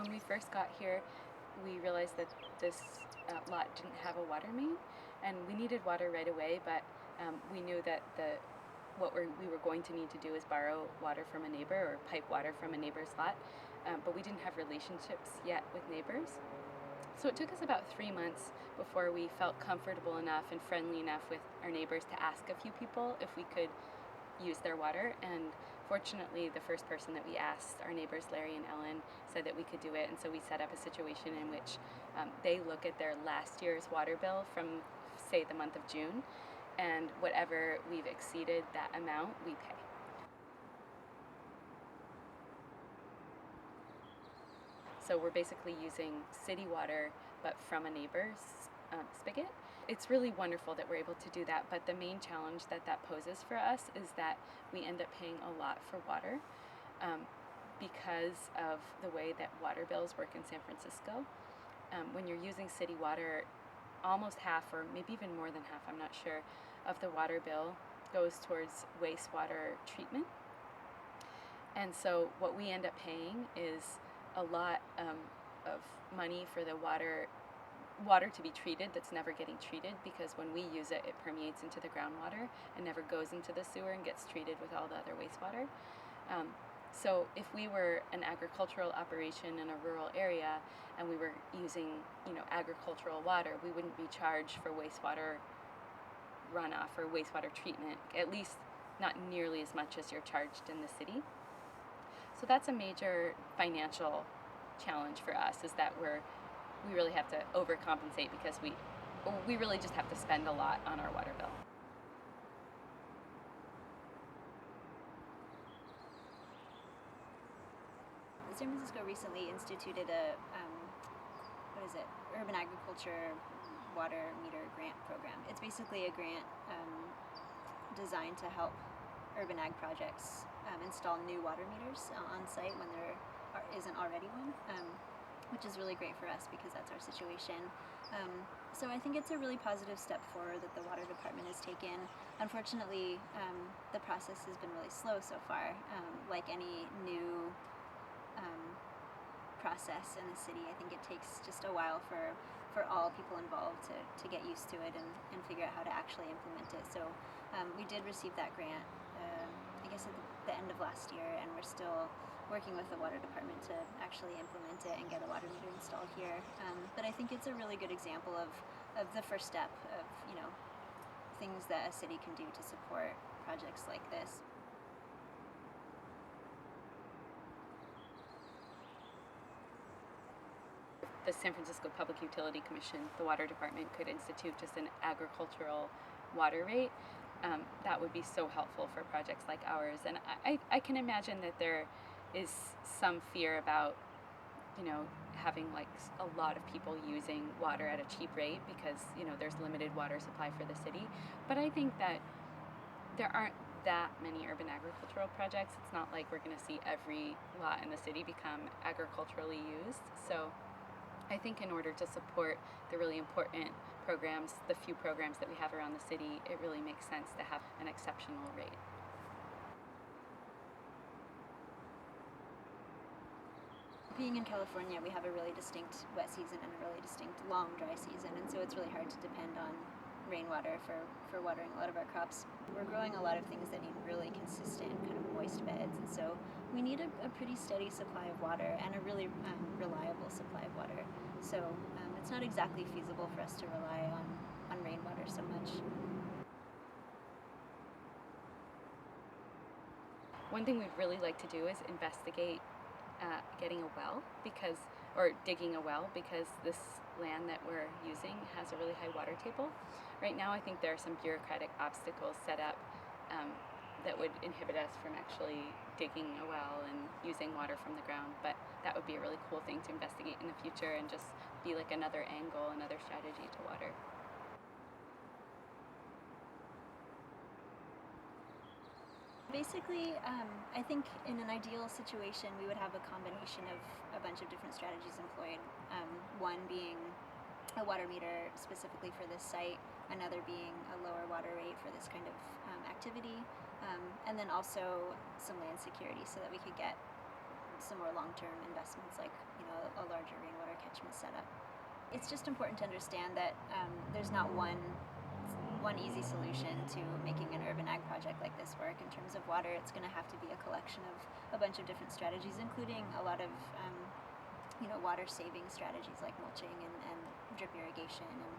when we first got here, we realized that this lot didn't have a water main, and we needed water right away, but we knew that what we were going to need to do is borrow water from a neighbor or pipe water from a neighbor's lot, but we didn't have relationships yet with neighbors. So it took us about 3 months before we felt comfortable enough and friendly enough with our neighbors to ask a few people if we could use their water, and fortunately the first person that we asked, our neighbors Larry and Ellen, said that we could do it, and so we set up a situation in which they look at their last year's water bill from, say, the month of June, and whatever we've exceeded that amount, we pay. So we're basically using city water, but from a neighbor's spigot. It's really wonderful that we're able to do that, but the main challenge that poses for us is that we end up paying a lot for water because of the way that water bills work in San Francisco. When you're using city water, almost half, or maybe even more than half, I'm not sure, of the water bill goes towards wastewater treatment. And so what we end up paying is a lot of money for the water to be treated that's never getting treated, because when we use it, it permeates into the groundwater and never goes into the sewer and gets treated with all the other wastewater. So if we were an agricultural operation in a rural area and we were using, agricultural water, we wouldn't be charged for wastewater runoff or wastewater treatment, at least not nearly as much as you're charged in the city. So that's a major financial challenge for us, is that we really have to overcompensate because we really just have to spend a lot on our water bill. San Francisco recently instituted a urban agriculture water meter grant program. It's basically a grant designed to help urban ag projects install new water meters on site when there isn't already one, which is really great for us because that's our situation. So I think it's a really positive step forward that the water department has taken. Unfortunately, the process has been really slow so far. Like any new process in the city, I think it takes just a while for all people involved to get used to it and figure out how to actually implement it. So we did receive that grant, I guess at the end of last year, and we're still working with the water department to actually implement it and get a water meter installed here. But I think it's a really good example of the first step of, things that a city can do to support projects like this. The San Francisco Public Utility Commission, the water department, could institute just an agricultural water rate. That would be so helpful for projects like ours. And I can imagine that there is some fear about, having like a lot of people using water at a cheap rate because, there's limited water supply for the city. But I think that there aren't that many urban agricultural projects. It's not like we're going to see every lot in the city become agriculturally used. So I think in order to support the really important programs, the few programs that we have around the city, it really makes sense to have an exceptional rate. Being in California, we have a really distinct wet season and a really distinct long dry season, and so it's really hard to depend on rainwater for watering a lot of our crops. We're growing a lot of things that need really consistent kind of moist beds, and so we need a pretty steady supply of water and a really reliable supply of water. So it's not exactly feasible for us to rely on rainwater so much. One thing we'd really like to do is investigate getting a well or digging a well, because this land that we're using has a really high water table. Right now, I think there are some bureaucratic obstacles set up that would inhibit us from actually digging a well and using water from the ground, but that would be a really cool thing to investigate in the future and just be like another angle, another strategy to water. Basically, I think in an ideal situation, we would have a combination of a bunch of different strategies employed. One being a water meter specifically for this site, another being a lower water rate for this kind of activity, and then also some land security so that we could get some more long-term investments like a larger rainwater catchment setup. It's just important to understand that there's not one easy solution to making an urban ag project like this work. In terms of water, it's going to have to be a collection of a bunch of different strategies, including a lot of water saving strategies like mulching and drip irrigation and